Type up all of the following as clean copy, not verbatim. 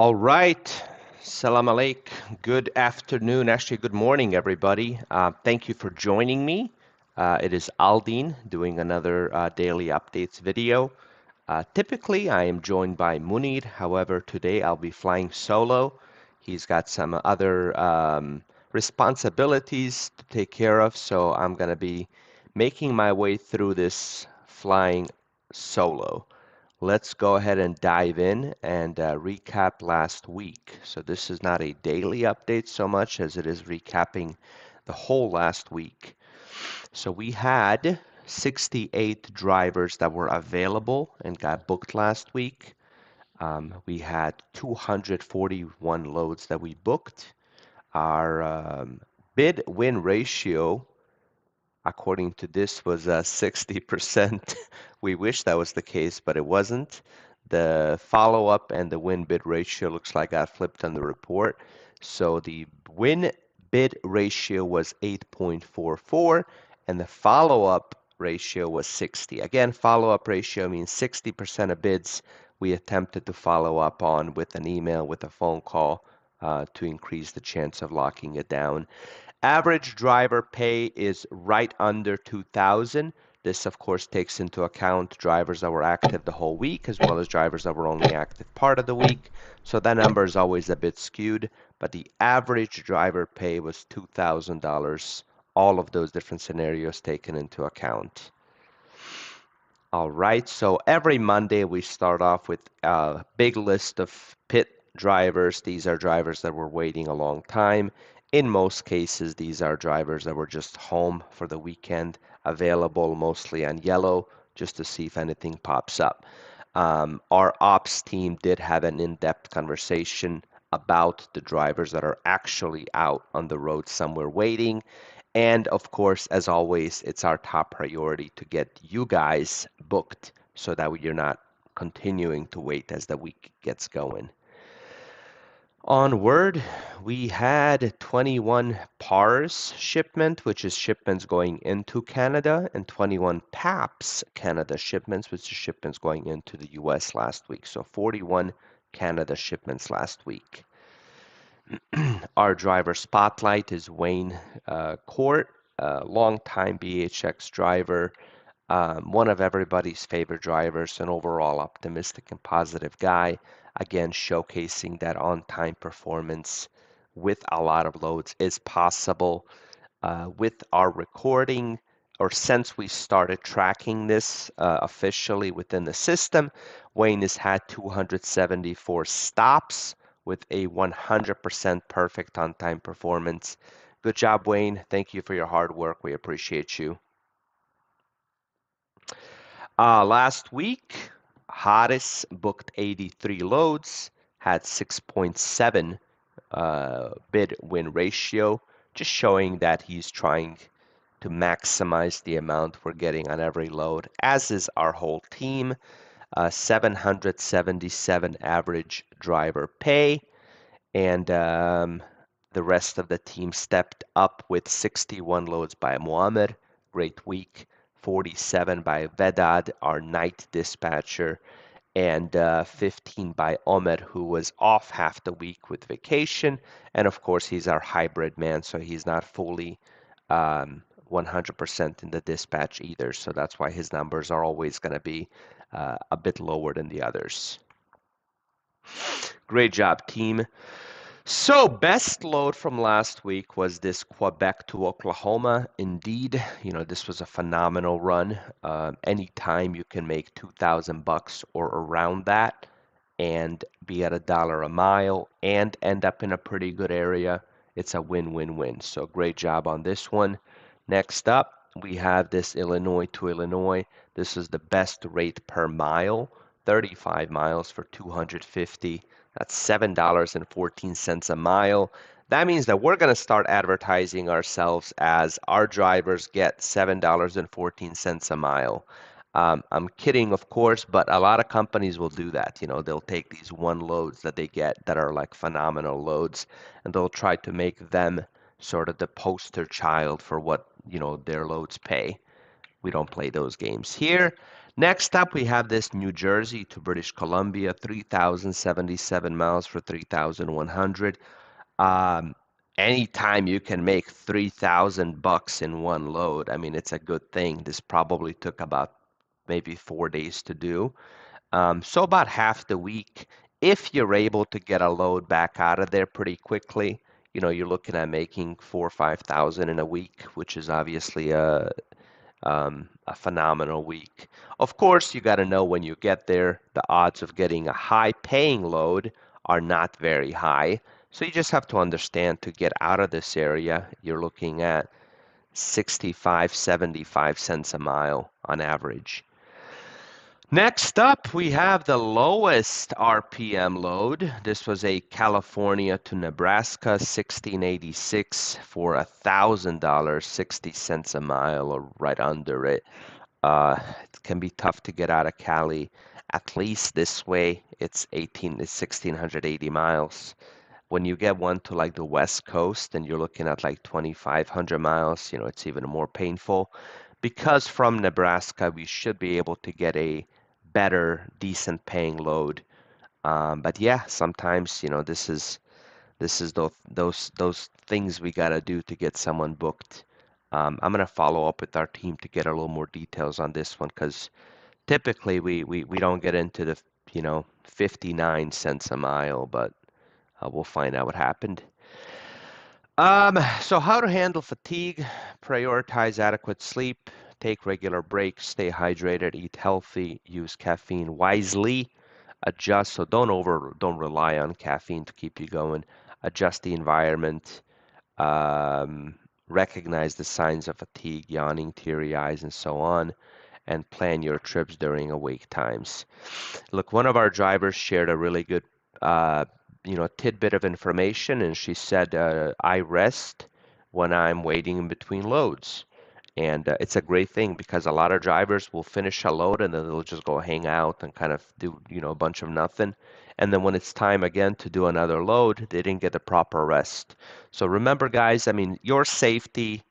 All right. Salam alaik. Good afternoon. Actually, good morning, everybody. Thank you for joining me. It is Aldin doing another daily updates video. Typically, I am joined by Munir. However, today I'll be flying solo. He's got some other responsibilities to take care of, so I'm going to be making my way through this flying solo. Let's go ahead and dive in and recap last week. So this is not a daily update so much as it is recapping the whole last week. So we had 68 drivers that were available and got booked last week. We had 241 loads that we booked. Our bid win ratio, according to this, was 60%. We wish that was the case, but it wasn't. The follow-up and the win bid ratio looks like got flipped on the report. So the win bid ratio was 8.44 and the follow-up ratio was 60. Again, follow-up ratio means 60% of bids we attempted to follow up on with an email, with a phone call, to increase the chance of locking it down. Average driver pay is right under 2,000. This, of course, takes into account drivers that were active the whole week as well as drivers that were only active part of the week. So that number is always a bit skewed, but the average driver pay was $2,000. All of those different scenarios taken into account. All right, so every Monday we start off with a big list of pit drivers. These are drivers that were waiting a long time. In most cases, these are drivers that were just home for the weekend, available mostly on yellow, just to see if anything pops up. Our ops team did have an in-depth conversation about the drivers that are actually out on the road somewhere waiting. And of course, as always, it's our top priority to get you guys booked so that you're not continuing to wait as the week gets going. Onward, we had 21 PARS shipment, which is shipments going into Canada, and 21 PAPS Canada shipments, which is shipments going into the US last week. So 41 Canada shipments last week. Our driver spotlight is Wayne Court, longtime BHX driver, one of everybody's favorite drivers, an overall optimistic and positive guy. Again, showcasing that on-time performance with a lot of loads is possible. With our recording, or since we started tracking this officially within the system, Wayne has had 274 stops with a 100% perfect on-time performance. Good job, Wayne. Thank you for your hard work. We appreciate you. Last week, Haris booked 83 loads, had 6.7 bid win ratio, just showing that he's trying to maximize the amount we're getting on every load, as is our whole team. 777 average driver pay, and the rest of the team stepped up with 61 loads by Mohammed. Great week. 47 by Vedad, our night dispatcher, and 15 by Omer, who was off half the week with vacation. And of course, he's our hybrid man, so he's not fully 100% in the dispatch either. So that's why his numbers are always going to be a bit lower than the others. Great job, team. So best load from last week was this Quebec to Oklahoma. Indeed, this was a phenomenal run. Anytime you can make $2,000 or around that and be at $1 a mile and end up in a pretty good area, it's a win-win-win. So great job on this one. Next up, we have this Illinois to Illinois. This is the best rate per mile, 35 miles for 250. That's $7.14 a mile. That means that we're going to start advertising ourselves as our drivers get $7.14 a mile. I'm kidding, of course, but a lot of companies will do that. They'll take these one loads that they get that are like phenomenal loads, and they'll try to make them sort of the poster child for what, their loads pay. We don't play those games here. Next up, we have this New Jersey to British Columbia, 3,077 miles for 3,100. Um, Anytime you can make 3,000 bucks in one load, I mean, it's a good thing. This probably took about maybe 4 days to do. So about half the week, if you're able to get a load back out of there pretty quickly, you're looking at making 4 or 5 thousand in a week, which is obviously a phenomenal week. Of course, you got to know when you get there, the odds of getting a high paying load are not very high. So you just have to understand to get out of this area, you're looking at 65, 75 cents a mile on average. Next up, we have the lowest RPM load. This was a California to Nebraska 1686 for $1,000, 60 cents a mile or right under it. It can be tough to get out of Cali. At least this way, it's 1680 miles. When you get one to like the West Coast and you're looking at like 2,500 miles, it's even more painful. Because from Nebraska, we should be able to get a better, decent paying load. But yeah, sometimes, this is those things we gotta do to get someone booked. I'm gonna follow up with our team to get a little more details on this one because typically we don't get into the 59 cents a mile, but we'll find out what happened. So how to handle fatigue, prioritize adequate sleep, take regular breaks, stay hydrated, eat healthy, use caffeine wisely, adjust, so don't rely on caffeine to keep you going. Adjust the environment, um, recognize the signs of fatigue, yawning, teary eyes, and so on, and plan your trips during awake times. Look, one of our drivers shared a really good, uh, tidbit of information, and she said, "I rest when I'm waiting in between loads." And it's a great thing because a lot of drivers will finish a load and then they'll just go hang out and kind of do, a bunch of nothing. And then when it's time again to do another load, they didn't get the proper rest. So remember, guys, I mean, your safety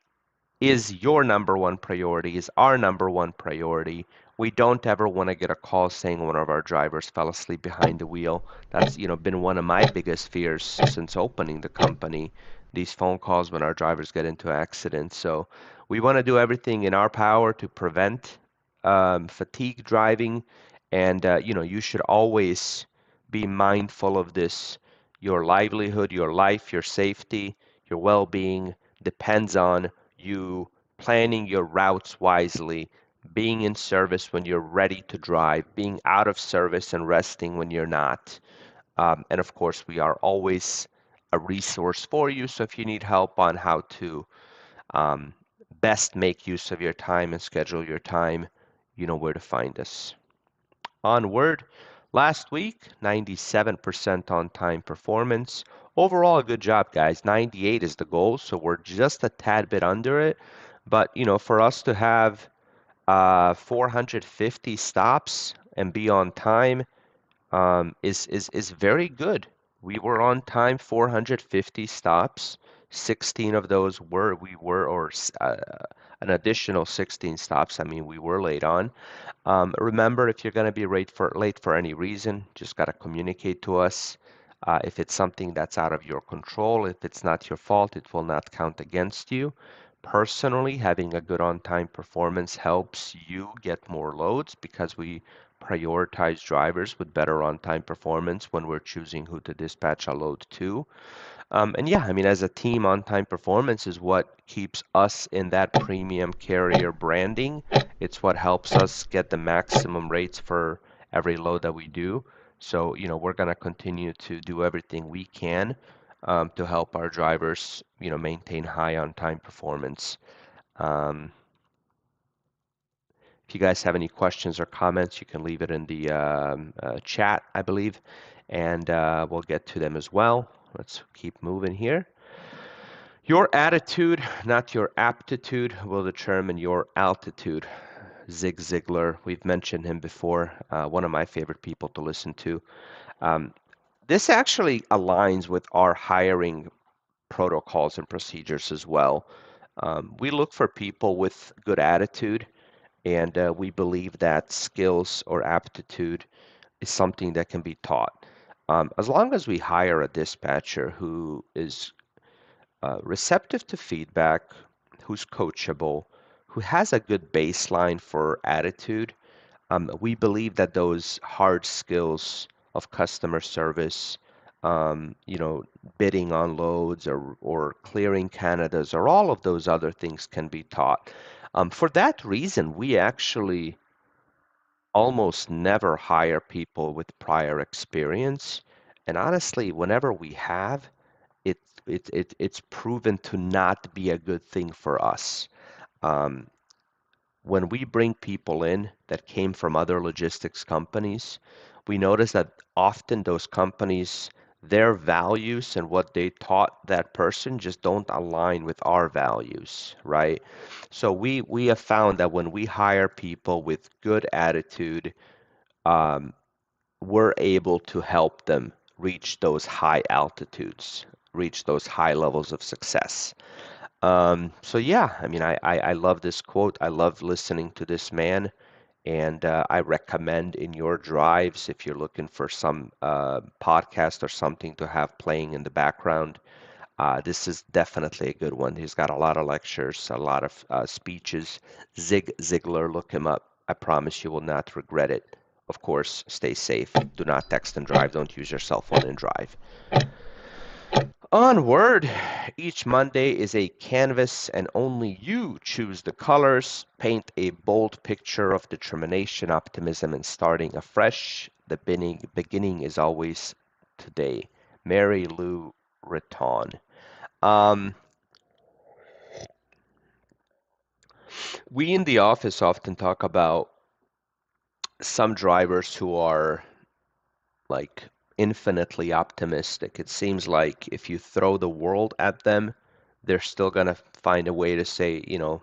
is your number one priority, is our number one priority. We don't ever want to get a call saying one of our drivers fell asleep behind the wheel. That's, been one of my biggest fears since opening the company, these phone calls when our drivers get into accidents. So we want to do everything in our power to prevent fatigue driving. And, you should always be mindful of this. Your livelihood, your life, your safety, your well-being depends on you planning your routes wisely, being in service when you're ready to drive, being out of service and resting when you're not. And of course, we are always a resource for you. So if you need help on how to um, best make use of your time and schedule your time, you know where to find us. Onward. Last week, 97% on time performance. Overall, a good job, guys. 98 is the goal, so we're just a tad bit under it. But, for us to have 450 stops and be on time is very good. We were on time 450 stops. 16 of those an additional 16 stops. I mean, we were late on. Remember, if you're going to be late for any reason, just got to communicate to us. If it's something that's out of your control, if it's not your fault, it will not count against you. Personally, having a good on-time performance helps you get more loads because we prioritize drivers with better on-time performance when we're choosing who to dispatch a load to. And yeah, I mean, as a team, on-time performance is what keeps us in that premium carrier branding. It's what helps us get the maximum rates for every load that we do. So, we're going to continue to do everything we can to help our drivers, maintain high on-time performance. Um, if you guys have any questions or comments, you can leave it in the chat, I believe, and we'll get to them as well. Let's keep moving here. Your attitude, not your aptitude, will determine your altitude. Zig Ziglar, we've mentioned him before, one of my favorite people to listen to. Um, this actually aligns with our hiring protocols and procedures as well. We look for people with good attitude And we believe that skills or aptitude is something that can be taught. As long as we hire a dispatcher who is receptive to feedback, who's coachable, who has a good baseline for attitude, we believe that those hard skills of customer service, you know, bidding on loads or clearing Canadas or all of those other things can be taught. For that reason, we actually almost never hire people with prior experience. And honestly, whenever we have, it, it's proven to not be a good thing for us. Um, when we bring people in that came from other logistics companies, we notice that often those companies, their values and what they taught that person just don't align with our values, right? So we have found that when we hire people with good attitude, um, we're able to help them reach those high altitudes, reach those high levels of success. So yeah, I mean, I love this quote. I love listening to this man, and I recommend in your drives if you're looking for some podcast or something to have playing in the background. This is definitely a good one. He's got a lot of lectures, a lot of speeches. Zig Ziglar, look him up. I promise you will not regret it. Of course, stay safe. Do not text and drive. Don't use your cell phone and drive. Onward! Each Monday is a canvas, and only you choose the colors. Paint a bold picture of determination, optimism, and starting afresh. The beginning is always today. Mary Lou Retton. Um, we in the office often talk about some drivers who are like infinitely optimistic. It seems like if you throw the world at them, they're still gonna find a way to say, you know,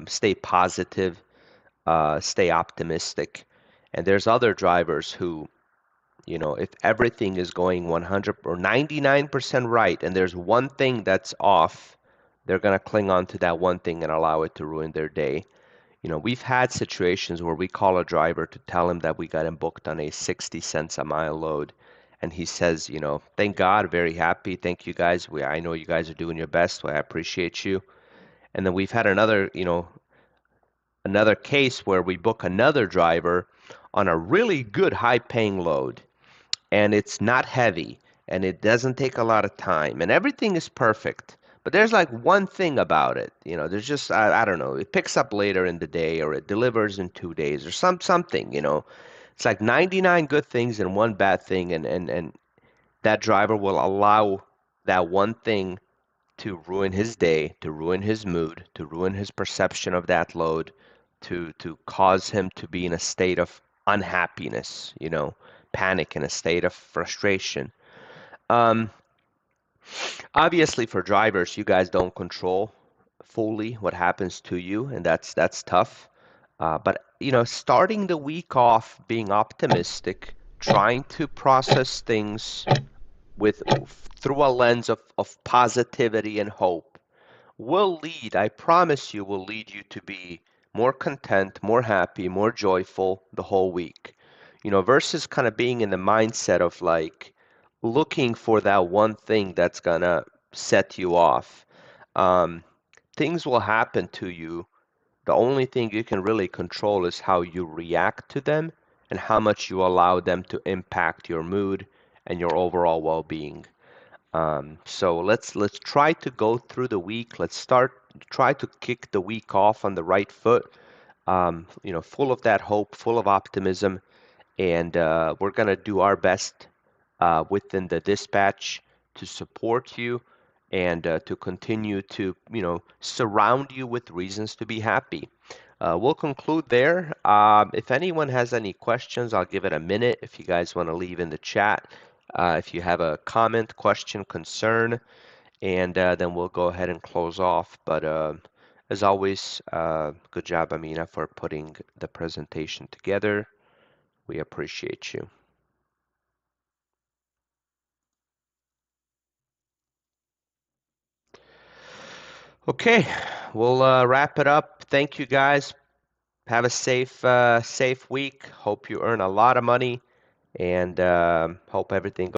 stay positive, stay optimistic. And there's other drivers who, you know, if everything is going 100 or 99% right and there's one thing that's off, they're going to cling on to that one thing and allow it to ruin their day. You know, we've had situations where we call a driver to tell him that we got him booked on a 60 cents a mile load. And he says, you know, thank God, very happy. Thank you guys. I know you guys are doing your best. I appreciate you. And then we've had another, you know, another case where we book another driver on a really good high paying load and it's not heavy and it doesn't take a lot of time and everything is perfect. But there's like one thing about it, you know, there's just I don't know, it picks up later in the day or it delivers in 2 days or something, you know. It's like 99 good things and one bad thing and that driver will allow that one thing to ruin his day, to ruin his mood, to ruin his perception of that load, to cause him to be in a state of unhappiness, you know, panic, in a state of frustration. Um, Obviously, for drivers, you guys don't control fully what happens to you, and that's tough. But you know, starting the week off being optimistic, trying to process things with through a lens of positivity and hope will lead, I promise you, will lead you to be more content, more happy, more joyful the whole week. You know, versus kind of being in the mindset of like looking for that one thing that's gonna set you off. Um, Things will happen to you. The only thing you can really control is how you react to them and how much you allow them to impact your mood and your overall well-being. So let's try to go through the week. Let's try to kick the week off on the right foot. You know, full of that hope, full of optimism, and we're gonna do our best within the dispatch to support you and to continue to, you know, surround you with reasons to be happy. We'll conclude there. If anyone has any questions, I'll give it a minute if you guys want to leave in the chat. If you have a comment, question, concern, and then we'll go ahead and close off. But as always, good job, Amina, for putting the presentation together. We appreciate you. Okay, we'll wrap it up. Thank you guys. have a safe week. Hope you earn a lot of money, and hope everything